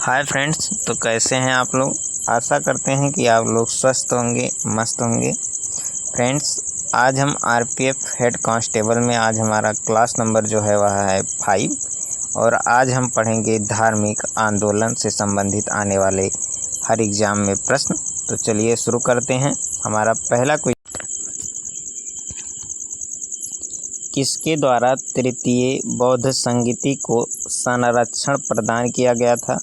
Hi friends, तो कैसे हैं आप लोग। आशा करते हैं कि आप लोग स्वस्थ होंगे, मस्त होंगे। फ्रेंड्स, आज हम आरपीएफ हेड कांस्टेबल में आज हमारा क्लास नंबर जो है वह है 5 और आज हम पढ़ेंगे धार्मिक आंदोलन से संबंधित आने वाले हर एग्जाम में प्रश्न। तो चलिए शुरू करते हैं। हमारा पहला क्वेश्चन, किसके द्वारा तृतीय बौद्ध संगीति को संरक्षण प्रदान किया गया था।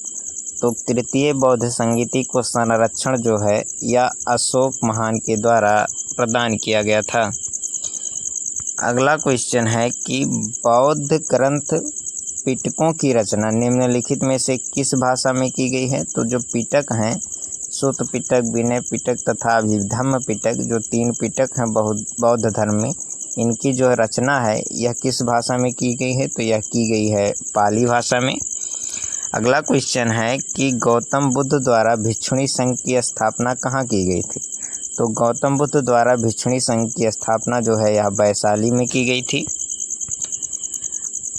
तो तृतीय बौद्ध संगीति को संरक्षण जो है यह अशोक महान के द्वारा प्रदान किया गया था। अगला क्वेश्चन है कि बौद्ध ग्रंथ पिटकों की रचना निम्नलिखित में से किस भाषा में की गई है। तो जो पिटक हैं, सूत पिटक, विनय पिटक तथा अभिधम्म पिटक, जो 3 पिटक हैं बौद्ध धर्म में, इनकी जो रचना है यह किस भाषा में की गई है। तो यह की गई है पाली भाषा में। अगला क्वेश्चन है कि गौतम बुद्ध द्वारा भिक्षुणी संघ की स्थापना कहाँ की गई थी। तो गौतम बुद्ध द्वारा भिक्षुणी संघ की स्थापना जो है यह वैशाली में की गई थी।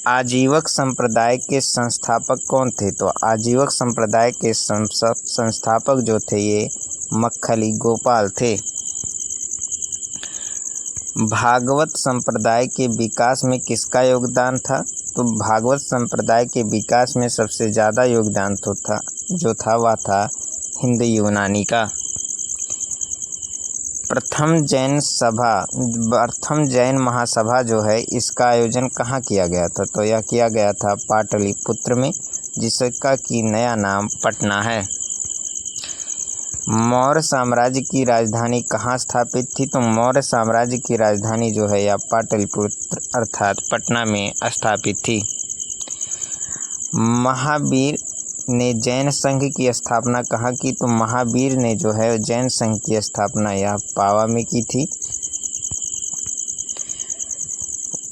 आजीवक संप्रदाय के संस्थापक कौन थे। तो आजीवक संप्रदाय के संस्थापक जो थे ये मक्खली गोपाल थे। भागवत संप्रदाय के विकास में किसका योगदान था। तो भागवत संप्रदाय के विकास में सबसे ज़्यादा योगदान वह था हिंदू यूनानी का। प्रथम जैन महासभा जो है इसका आयोजन कहाँ किया गया था। तो यह किया गया था पाटलिपुत्र में, जिसका कि नया नाम पटना है। मौर्य साम्राज्य की राजधानी कहाँ स्थापित थी। तो मौर्य साम्राज्य की राजधानी जो है यह पाटलिपुत्र अर्थात पटना में स्थापित थी। महावीर ने जैन संघ की स्थापना कहाँ की। तो महावीर ने जो है जैन संघ की स्थापना यह पावा में की थी।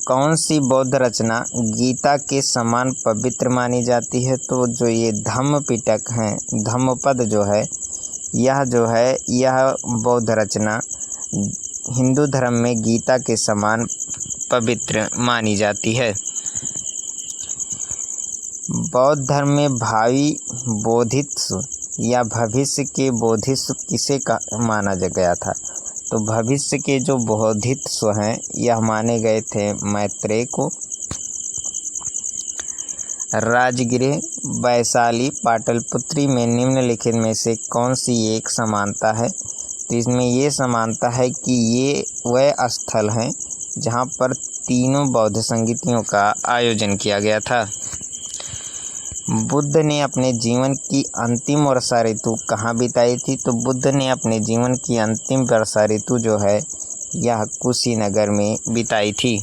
कौन सी बौद्ध रचना गीता के समान पवित्र मानी जाती है। तो जो ये धम्म पिटक हैं, धम्मपद जो है यह बौद्ध रचना हिंदू धर्म में गीता के समान पवित्र मानी जाती है। बौद्ध धर्म में भावी बोधिसत्व या भविष्य के बोधिसत्व किसे माना गया था। तो भविष्य के जो बोधिसत्व हैं यह माने गए थे मैत्रेय को। राजगृह, वैशाली, पाटलिपुत्री में निम्नलिखित में से कौन सी एक समानता है। तो इसमें ये समानता है कि ये वह स्थल हैं जहाँ पर तीनों बौद्ध संगीतियों का आयोजन किया गया था। बुद्ध ने अपने जीवन की अंतिम वर्षा ऋतु कहाँ बिताई थी। तो बुद्ध ने अपने जीवन की अंतिम वर्षा ऋतु जो है यह कुशीनगर में बिताई थी।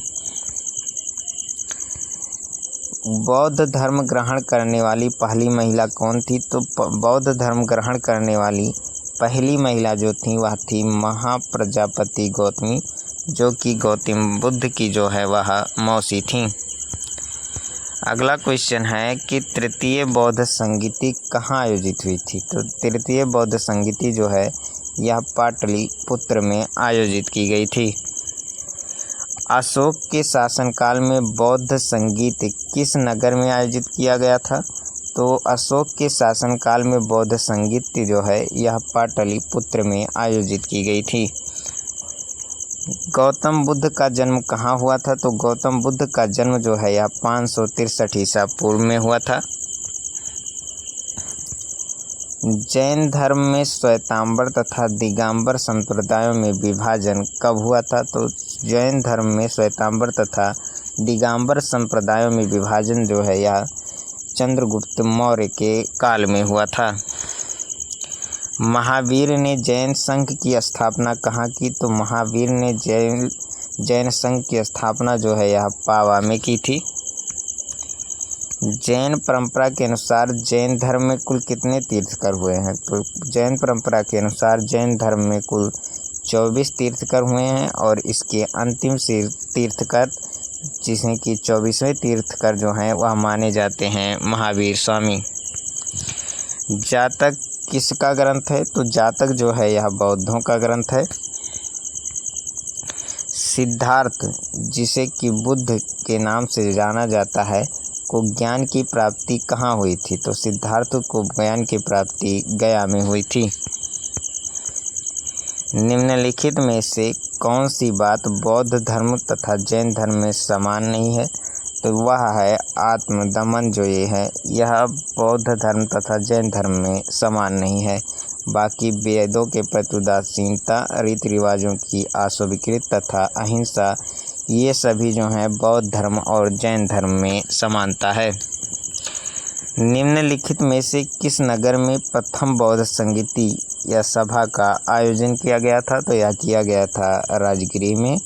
बौद्ध धर्म ग्रहण करने वाली पहली महिला कौन थी। तो बौद्ध धर्म ग्रहण करने वाली पहली महिला जो थी वह थी महाप्रजापति गौतमी, जो कि गौतम बुद्ध की जो है वह मौसी थी। अगला क्वेश्चन है कि तृतीय बौद्ध संगीति कहाँ आयोजित हुई थी। तो तृतीय बौद्ध संगीति जो है यह पाटलिपुत्र में आयोजित की गई थी। अशोक के शासनकाल में बौद्ध संगीत किस नगर में आयोजित किया गया था। तो अशोक के शासनकाल में बौद्ध संगीत जो है यह पाटलिपुत्र में आयोजित की गई थी। गौतम बुद्ध का जन्म कहाँ हुआ था। तो गौतम बुद्ध का जन्म जो है यह 563 ईसा पूर्व में हुआ था। जैन धर्म में श्वेतांबर तथा दिगंबर संप्रदायों में विभाजन कब हुआ था। तो जैन धर्म में श्वेतांबर तथा दिगंबर संप्रदायों में विभाजन जो है यह चंद्रगुप्त मौर्य के काल में हुआ था। महावीर ने जैन संघ की स्थापना कहाँ की। तो महावीर ने जैन संघ की स्थापना जो है यह पावा में की थी। जैन परंपरा के अनुसार जैन धर्म में कुल कितने तीर्थकर हुए हैं। तो जैन परंपरा के अनुसार जैन धर्म में कुल 24 तीर्थकर हुए हैं और इसके अंतिम तीर्थकर जिसमें कि 24वें तीर्थकर जो हैं वह माने जाते हैं महावीर स्वामी। जातक किसका ग्रंथ है। तो जातक जो है यह बौद्धों का ग्रंथ है। सिद्धार्थ, जिसे कि बुद्ध के नाम से जाना जाता है, को ज्ञान की प्राप्ति कहाँ हुई थी? तो सिद्धार्थ को ज्ञान की प्राप्ति गया में हुई थी। निम्नलिखित में से कौन सी बात बौद्ध धर्म तथा जैन धर्म में समान नहीं है? तो वह है आत्मदमन। जो ये है यह बौद्ध धर्म तथा जैन धर्म में समान नहीं है। बाकी वेदों के प्रति उदासीनता, रीति रिवाजों की अस्वीकृति तथा अहिंसा, ये सभी जो हैं बौद्ध धर्म और जैन धर्म में समानता है। निम्नलिखित में से किस नगर में प्रथम बौद्ध संगीति या सभा का आयोजन किया गया था? तो यह किया गया था राजगिरी में।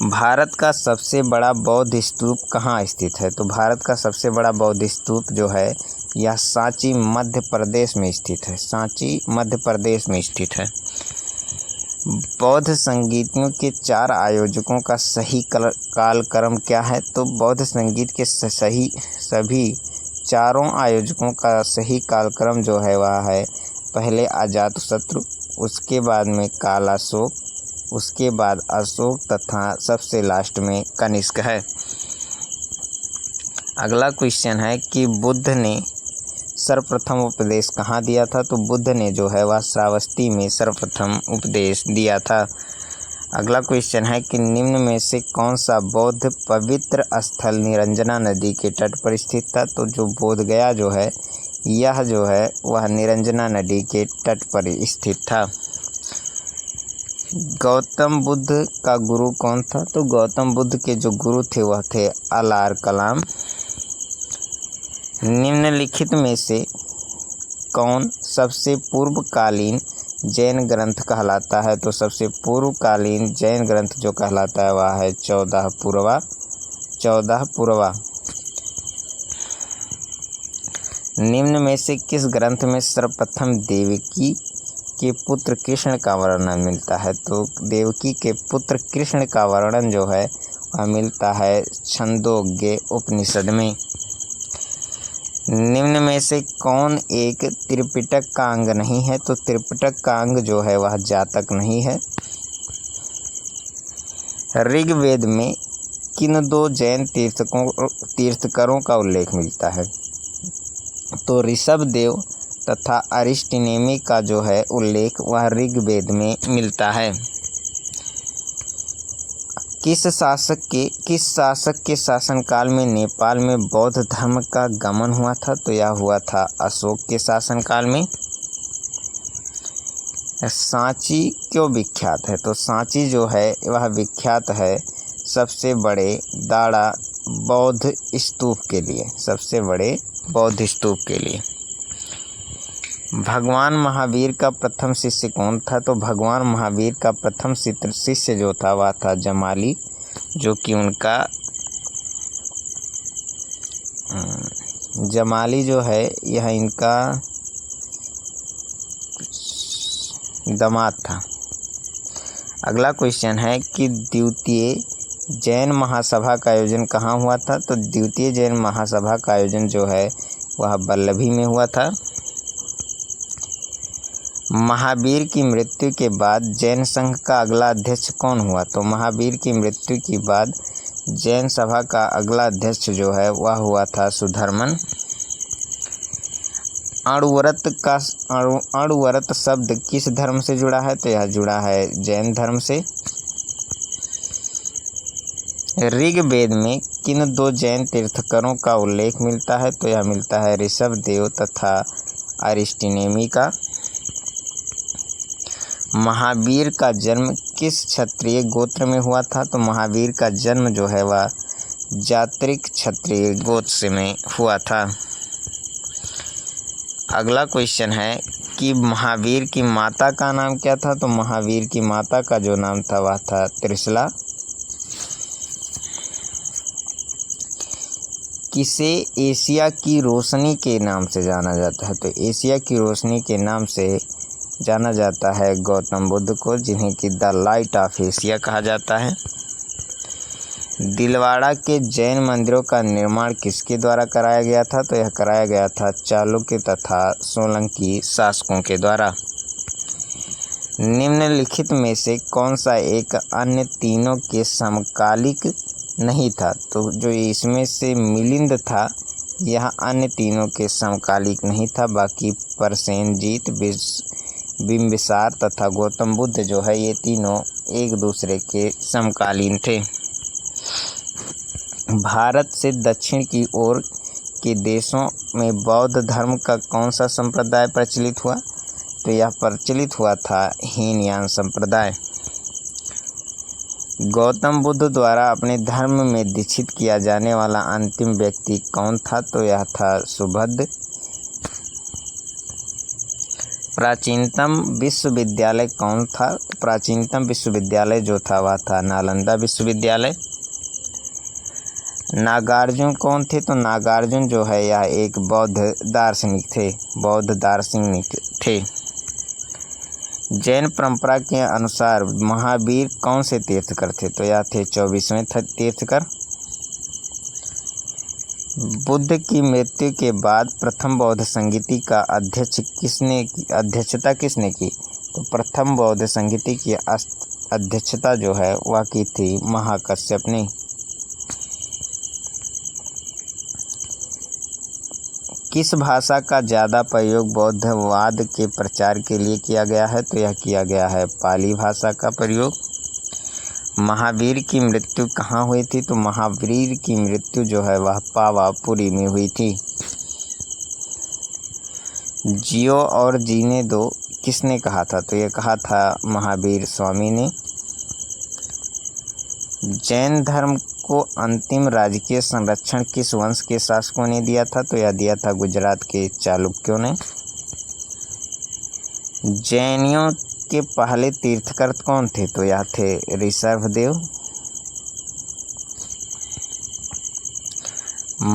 भारत का सबसे बड़ा बौद्ध स्तूप कहाँ स्थित है? तो भारत का सबसे बड़ा बौद्ध स्तूप जो है यह सांची मध्य प्रदेश में स्थित है। सांची मध्य प्रदेश में स्थित है। बौद्ध संगीतों के 4 आयोजकों का सही कालक्रम क्या है? तो बौद्ध संगीत के सभी चारों आयोजकों का सही कालक्रम जो है वह है पहले अजातशत्रु, उसके बाद में कालाशोक, उसके बाद अशोक तथा सबसे लास्ट में कनिष्क है। अगला क्वेश्चन है कि बुद्ध ने सर्वप्रथम उपदेश कहाँ दिया था? तो बुद्ध ने जो है वह श्रावस्ती में सर्वप्रथम उपदेश दिया था। अगला क्वेश्चन है कि निम्न में से कौन सा बौद्ध पवित्र स्थल निरंजना नदी के तट पर स्थित था? तो जो बोध गया जो है यह जो है वह निरंजना नदी के तट पर स्थित था। गौतम बुद्ध का गुरु कौन था? तो गौतम बुद्ध के जो गुरु थे वह थे अलार कलाम। निम्नलिखित में से कौन सबसे पूर्वकालीन जैन ग्रंथ कहलाता है? तो सबसे पूर्वकालीन जैन ग्रंथ जो कहलाता है वह है 14 पूर्वा। निम्न में से किस ग्रंथ में सर्वप्रथम देवकी के पुत्र कृष्ण का वर्णन मिलता है? तो देवकी के पुत्र कृष्ण का वर्णन जो है वह मिलता है छंदोग्य उपनिषद में। निम्न में से कौन एक त्रिपिटक का अंग नहीं है? तो त्रिपिटक का अंग जो है वह जातक नहीं है। ऋग्वेद में किन 2 जैन तीर्थकरों का उल्लेख मिलता है? तो ऋषभदेव तथा अरिस्टनेमी का जो है उल्लेख वह ऋग्वेद में मिलता है। किस शासक के शासनकाल में नेपाल में बौद्ध धर्म का गमन हुआ था? तो यह हुआ था अशोक के शासनकाल में। सांची क्यों विख्यात है? तो सांची जो है वह विख्यात है सबसे बड़े दाड़ा बौद्ध स्तूप के लिए, सबसे बड़े बौद्ध स्तूप के लिए। भगवान महावीर का प्रथम शिष्य कौन था? तो भगवान महावीर का प्रथम शिष्य जो था वह था जमाली, जो कि उनका जमाली जो है यह इनका दामाद था। अगला क्वेश्चन है कि द्वितीय जैन महासभा का आयोजन कहाँ हुआ था? तो द्वितीय जैन महासभा का आयोजन जो है वह वल्लभी में हुआ था। महावीर की मृत्यु के बाद जैन संघ का अगला अध्यक्ष कौन हुआ? तो महावीर की मृत्यु के बाद जैन सभा का अगला अध्यक्ष जो है वह हुआ था सुधर्मन। अणुव्रत शब्द किस धर्म से जुड़ा है? तो यह जुड़ा है जैन धर्म से। ऋग्वेद में किन 2 जैन तीर्थकरों का उल्लेख मिलता है? तो यह मिलता है ऋषभदेव तथा अरिस्टनेमी का। महावीर का जन्म किस क्षत्रिय गोत्र में हुआ था? तो महावीर का जन्म जो है वह जात्रिक क्षत्रिय गोत्र में हुआ था। अगला क्वेश्चन है कि महावीर की माता का नाम क्या था? तो महावीर की माता का जो नाम था वह था त्रिशला। किसे एशिया की रोशनी के नाम से जाना जाता है? तो एशिया की रोशनी के नाम से जाना जाता है गौतम बुद्ध को, जिन्हें कि द लाइट ऑफ एशिया कहा जाता है। दिलवाड़ा के जैन मंदिरों का निर्माण किसके द्वारा कराया गया था? तो यह कराया गया था चालुक्य तथा सोलंकी शासकों के द्वारा। निम्नलिखित में से कौन सा एक अन्य तीनों के समकालिक नहीं था। तो जो इसमें से मिलिंद था यह अन्य तीनों के समकालिक नहीं था। बाकी प्रसेनजीत, बिंबिसार तथा गौतम बुद्ध जो है ये तीनों एक दूसरे के समकालीन थे। भारत से दक्षिण की ओर के देशों में बौद्ध धर्म का कौन सा संप्रदाय प्रचलित हुआ? तो यह प्रचलित हुआ था हीनयान संप्रदाय। गौतम बुद्ध द्वारा अपने धर्म में दीक्षित किया जाने वाला अंतिम व्यक्ति कौन था? तो यह था सुबुद्ध। प्राचीनतम विश्वविद्यालय कौन था? प्राचीनतम विश्वविद्यालय जो था वह था नालंदा विश्वविद्यालय। नागार्जुन कौन थे? तो नागार्जुन जो है यह एक बौद्ध दार्शनिक थे। जैन परंपरा के अनुसार महावीर कौन से तीर्थकर थे? तो यह थे 24वें तीर्थकर। बुद्ध की मृत्यु के बाद प्रथम बौद्ध संगीति का अध्यक्षता किसने की? तो प्रथम बौद्ध संगीति की अध्यक्षता जो है वह की थी महाकश्यप ने। किस भाषा का ज़्यादा प्रयोग बौद्धवाद के प्रचार के लिए किया गया है? तो यह किया गया है पाली भाषा का प्रयोग। महावीर की मृत्यु कहाँ हुई थी? तो महावीर की मृत्यु जो है वह पावापुरी में हुई थी। जियो और जीने दो किसने कहा था? तो यह कहा था महावीर स्वामी ने। जैन धर्म को अंतिम राजकीय संरक्षण किस वंश के शासकों ने दिया था? तो यह दिया था गुजरात के चालुक्यों ने। जैनियों के पहले तीर्थकर कौन थे? तो यह थे ऋषभदेव।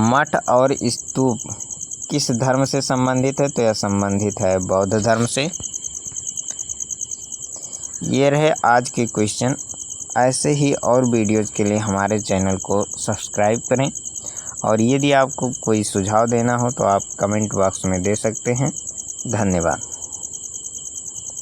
मठ और स्तूप किस धर्म से संबंधित है? तो यह संबंधित है बौद्ध धर्म से। ये रहे आज के क्वेश्चन। ऐसे ही और वीडियोज़ के लिए हमारे चैनल को सब्सक्राइब करें और यदि आपको कोई सुझाव देना हो तो आप कमेंट बॉक्स में दे सकते हैं। धन्यवाद।